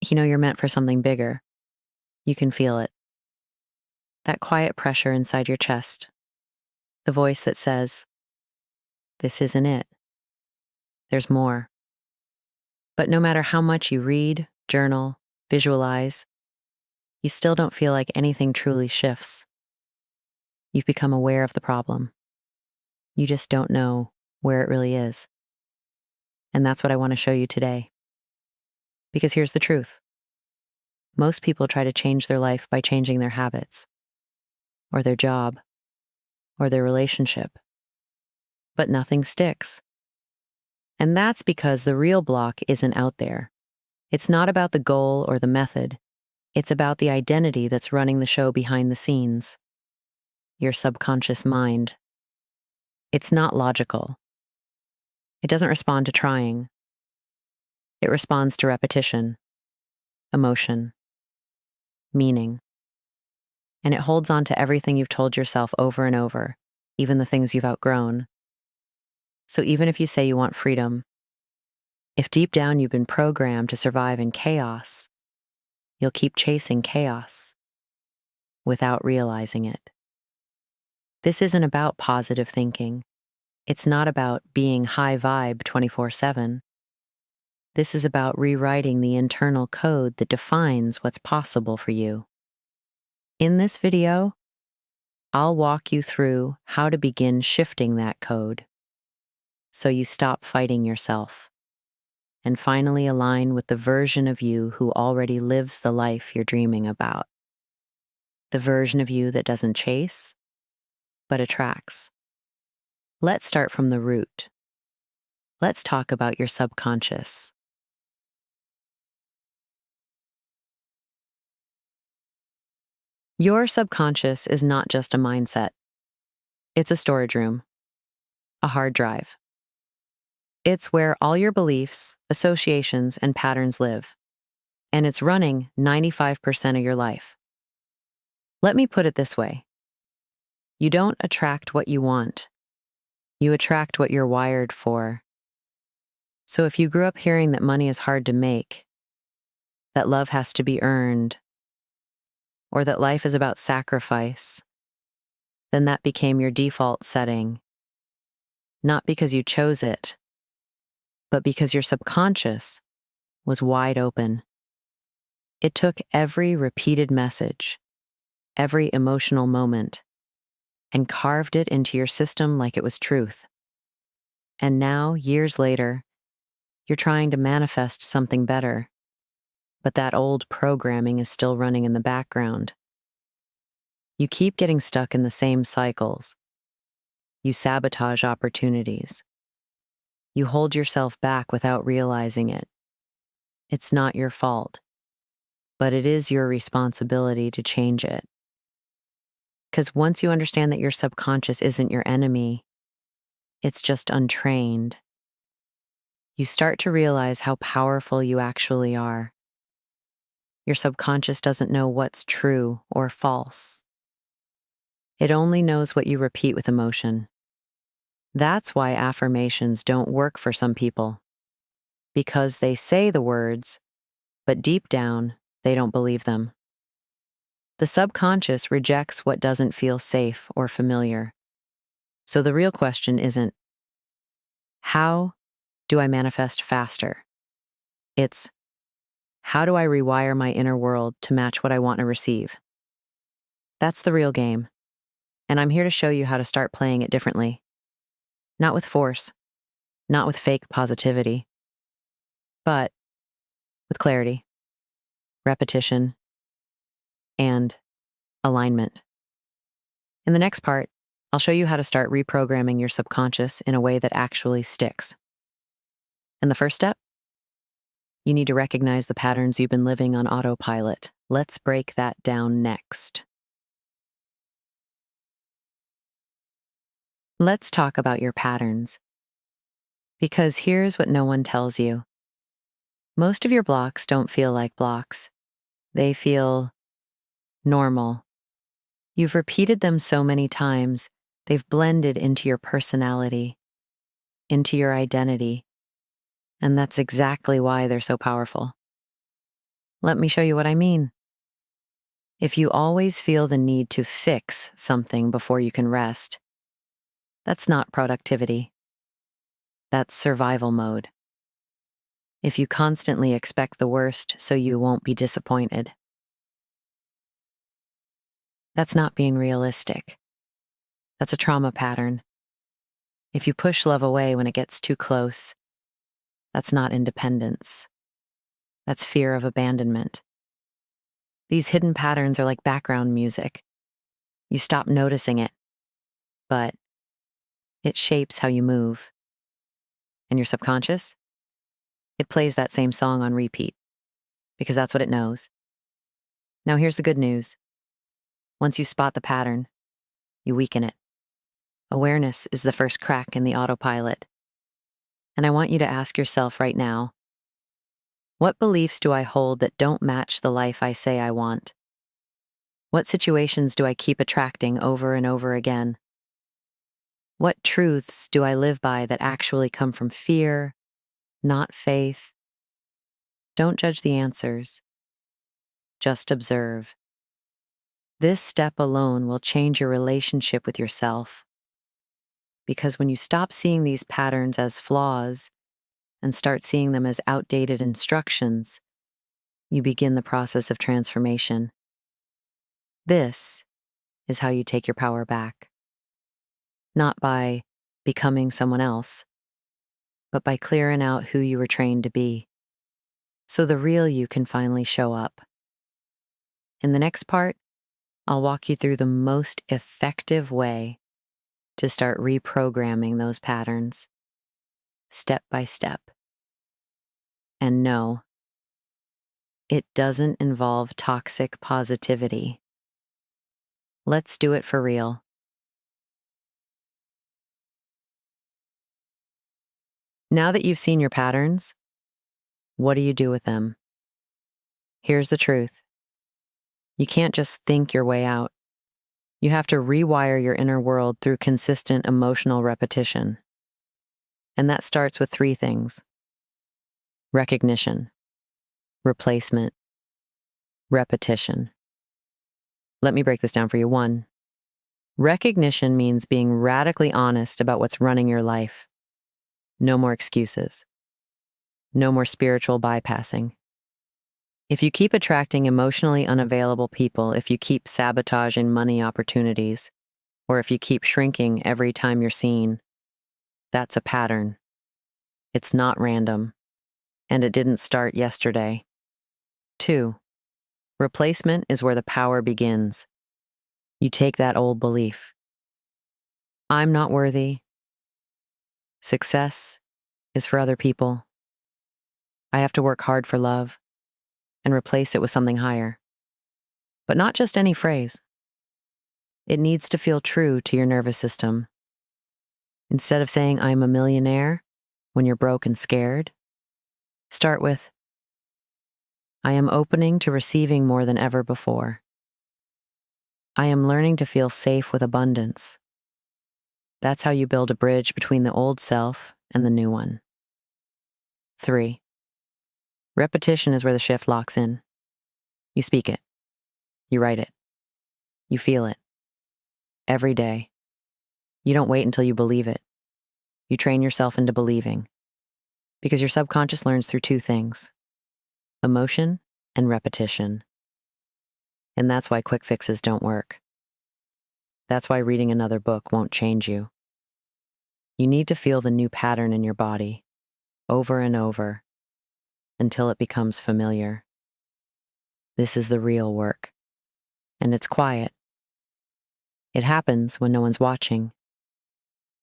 You're meant for something bigger. You can feel it. That quiet pressure inside your chest. The voice that says, this isn't it. There's more. But no matter how much you read, journal, visualize, you still don't feel like anything truly shifts. You've become aware of the problem. You just don't know where it really is. And that's what I want to show you today. Because here's the truth. Most people try to change their life by changing their habits, or their job, or their relationship. But nothing sticks. And that's because the real block isn't out there. It's not about the goal or the method. It's about the identity that's running the show behind the scenes. Your subconscious mind. It's not logical. It doesn't respond to trying. It responds to repetition, emotion, meaning. And it holds on to everything you've told yourself over and over, even the things you've outgrown. So even if you say you want freedom, if deep down you've been programmed to survive in chaos, you'll keep chasing chaos without realizing it. This isn't about positive thinking. It's not about being high vibe 24/7. This is about rewriting the internal code that defines what's possible for you. In this video, I'll walk you through how to begin shifting that code so you stop fighting yourself and finally align with the version of you who already lives the life you're dreaming about. The version of you that doesn't chase, but attracts. Let's start from the root. Let's talk about your subconscious. Your subconscious is not just a mindset. It's a storage room, a hard drive. It's where all your beliefs, associations, and patterns live. And it's running 95% of your life. Let me put it this way. You don't attract what you want. You attract what you're wired for. So if you grew up hearing that money is hard to make, that love has to be earned, or that life is about sacrifice, then that became your default setting. Not because you chose it, but because your subconscious was wide open. It took every repeated message, every emotional moment, and carved it into your system like it was truth. And now, years later, you're trying to manifest something better, but that old programming is still running in the background. You keep getting stuck in the same cycles. You sabotage opportunities. You hold yourself back without realizing it. It's not your fault, but it is your responsibility to change it. Because once you understand that your subconscious isn't your enemy, it's just untrained, you start to realize how powerful you actually are. Your subconscious doesn't know what's true or false. It only knows what you repeat with emotion. That's why affirmations don't work for some people. Because they say the words, but deep down, they don't believe them. The subconscious rejects what doesn't feel safe or familiar. So the real question isn't, how do I manifest faster? It's, how do I rewire my inner world to match what I want to receive? That's the real game. And I'm here to show you how to start playing it differently. Not with force, not with fake positivity, but with clarity, repetition, and alignment. In the next part, I'll show you how to start reprogramming your subconscious in a way that actually sticks. And the first step? You need to recognize the patterns you've been living on autopilot. Let's break that down next. Let's talk about your patterns. Because here's what no one tells you. Most of your blocks don't feel like blocks. They feel normal. You've repeated them so many times, they've blended into your personality, into your identity. And that's exactly why they're so powerful. Let me show you what I mean. If you always feel the need to fix something before you can rest, that's not productivity. That's survival mode. If you constantly expect the worst so you won't be disappointed, that's not being realistic. That's a trauma pattern. If you push love away when it gets too close, that's not independence. That's fear of abandonment. These hidden patterns are like background music. You stop noticing it, but it shapes how you move. And your subconscious, it plays that same song on repeat because that's what it knows. Now here's the good news. Once you spot the pattern, you weaken it. Awareness is the first crack in the autopilot. And I want you to ask yourself right now, what beliefs do I hold that don't match the life I say I want? What situations do I keep attracting over and over again? What truths do I live by that actually come from fear, not faith? Don't judge the answers. Just observe. This step alone will change your relationship with yourself. Because when you stop seeing these patterns as flaws and start seeing them as outdated instructions, you begin the process of transformation. This is how you take your power back. Not by becoming someone else, but by clearing out who you were trained to be, so the real you can finally show up. In the next part, I'll walk you through the most effective way to start reprogramming those patterns, step by step. And no, it doesn't involve toxic positivity. Let's do it for real. Now that you've seen your patterns, what do you do with them? Here's the truth. You can't just think your way out. You have to rewire your inner world through consistent emotional repetition. And that starts with 3 things: recognition, replacement, repetition. Let me break this down for you. 1, recognition means being radically honest about what's running your life. No more excuses. No more spiritual bypassing. If you keep attracting emotionally unavailable people, if you keep sabotaging money opportunities, or if you keep shrinking every time you're seen, that's a pattern. It's not random, and it didn't start yesterday. 2, replacement is where the power begins. You take that old belief. I'm not worthy. Success is for other people. I have to work hard for love, and replace it with something higher. But not just any phrase. It needs to feel true to your nervous system. Instead of saying, I'm a millionaire, when you're broke and scared, start with, I am opening to receiving more than ever before. I am learning to feel safe with abundance. That's how you build a bridge between the old self and the new one. 3, repetition is where the shift locks in. You speak it. You write it. You feel it. Every day. You don't wait until you believe it. You train yourself into believing. Because your subconscious learns through 2 things: emotion and repetition. And that's why quick fixes don't work. That's why reading another book won't change you. You need to feel the new pattern in your body, over and over, until it becomes familiar. This is the real work. And it's quiet. It happens when no one's watching.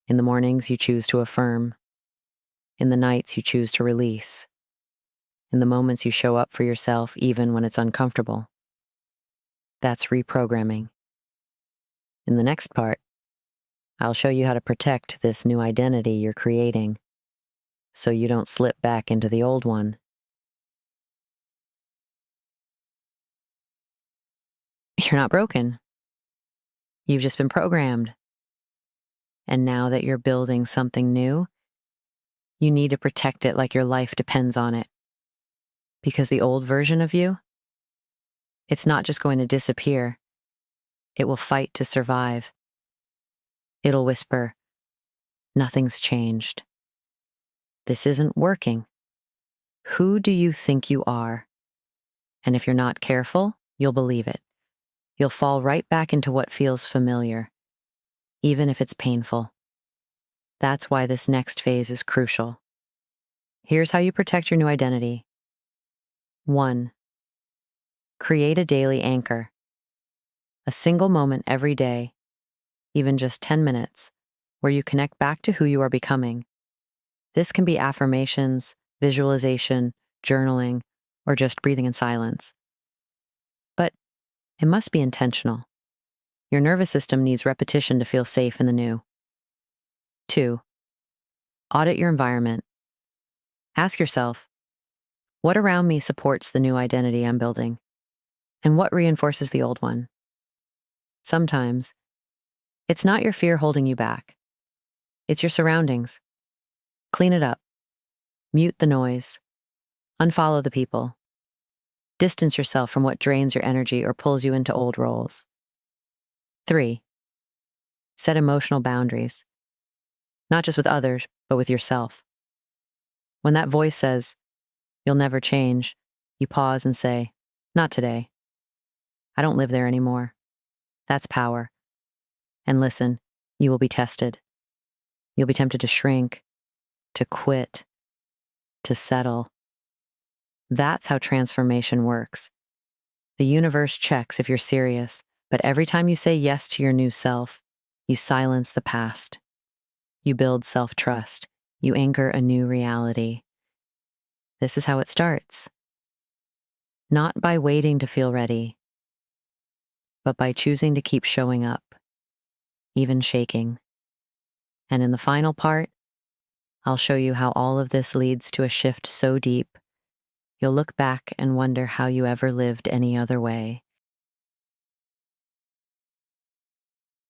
In the mornings, you choose to affirm. In the nights, you choose to release. In the moments, you show up for yourself even when it's uncomfortable. That's reprogramming. In the next part, I'll show you how to protect this new identity you're creating so you don't slip back into the old one. You're not broken. You've just been programmed. And now that you're building something new, you need to protect it like your life depends on it. Because the old version of you It's not just going to disappear. It will fight to survive. It'll whisper, "Nothing's changed. This isn't working. Who do you think you are?" And if you're not careful, you'll believe it. You'll fall right back into what feels familiar, even if it's painful. That's why this next phase is crucial. Here's how you protect your new identity. 1. Create a daily anchor. A single moment every day, even just 10 minutes, where you connect back to who you are becoming. This can be affirmations, visualization, journaling, or just breathing in silence. But it must be intentional. Your nervous system needs repetition to feel safe in the new. 2. Audit your environment. Ask yourself, what around me supports the new identity I'm building? And what reinforces the old one? Sometimes, it's not your fear holding you back. It's your surroundings. Clean it up. Mute the noise. Unfollow the people. Distance yourself from what drains your energy or pulls you into old roles. 3. Set emotional boundaries. Not just with others, but with yourself. When that voice says, "You'll never change," you pause and say, "Not today. I don't live there anymore." That's power. And listen, you will be tested. You'll be tempted to shrink, to quit, to settle. That's how transformation works. The universe checks if you're serious, but every time you say yes to your new self, you silence the past. You build self-trust. You anchor a new reality. This is how it starts. Not by waiting to feel ready, but by choosing to keep showing up, even shaking. And in the final part, I'll show you how all of this leads to a shift so deep, you'll look back and wonder how you ever lived any other way.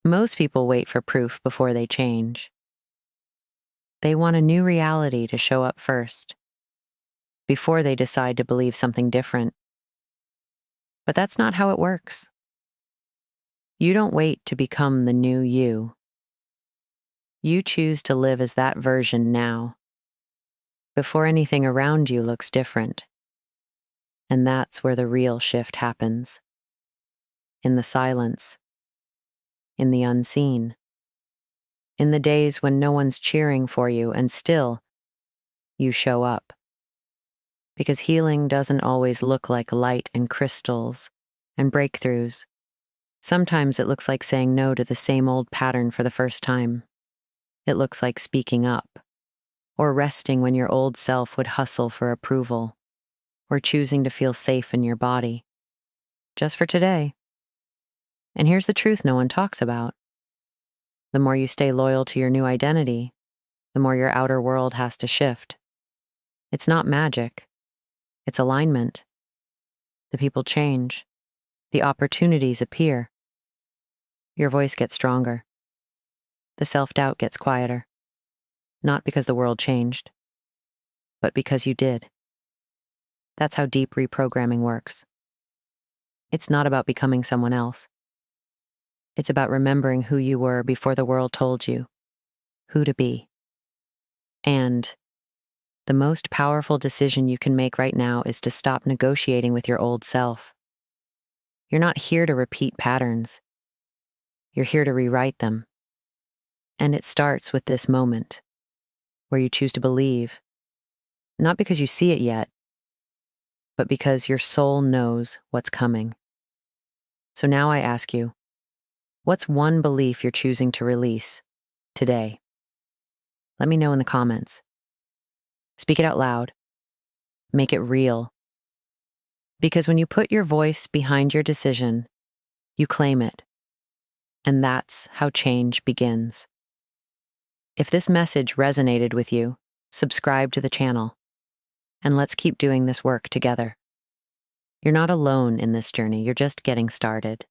Most people wait for proof before they change. They want a new reality to show up first, before they decide to believe something different. But that's not how it works. You don't wait to become the new you. You choose to live as that version now, before anything around you looks different. And that's where the real shift happens. In the silence. In the unseen. In the days when no one's cheering for you and still, you show up. Because healing doesn't always look like light and crystals and breakthroughs. Sometimes it looks like saying no to the same old pattern for the first time. It looks like speaking up, or resting when your old self would hustle for approval, or choosing to feel safe in your body, just for today. And here's the truth no one talks about. The more you stay loyal to your new identity, the more your outer world has to shift. It's not magic. It's alignment. The people change. The opportunities appear. Your voice gets stronger. The self-doubt gets quieter. Not because the world changed, but because you did. That's how deep reprogramming works. It's not about becoming someone else. It's about remembering who you were before the world told you who to be. And the most powerful decision you can make right now is to stop negotiating with your old self. You're not here to repeat patterns. You're here to rewrite them. And it starts with this moment, where you choose to believe, not because you see it yet, but because your soul knows what's coming. So now I ask you, what's one belief you're choosing to release today? Let me know in the comments. Speak it out loud. Make it real. Because when you put your voice behind your decision, you claim it. And that's how change begins. If this message resonated with you, subscribe to the channel. And let's keep doing this work together. You're not alone in this journey, you're just getting started.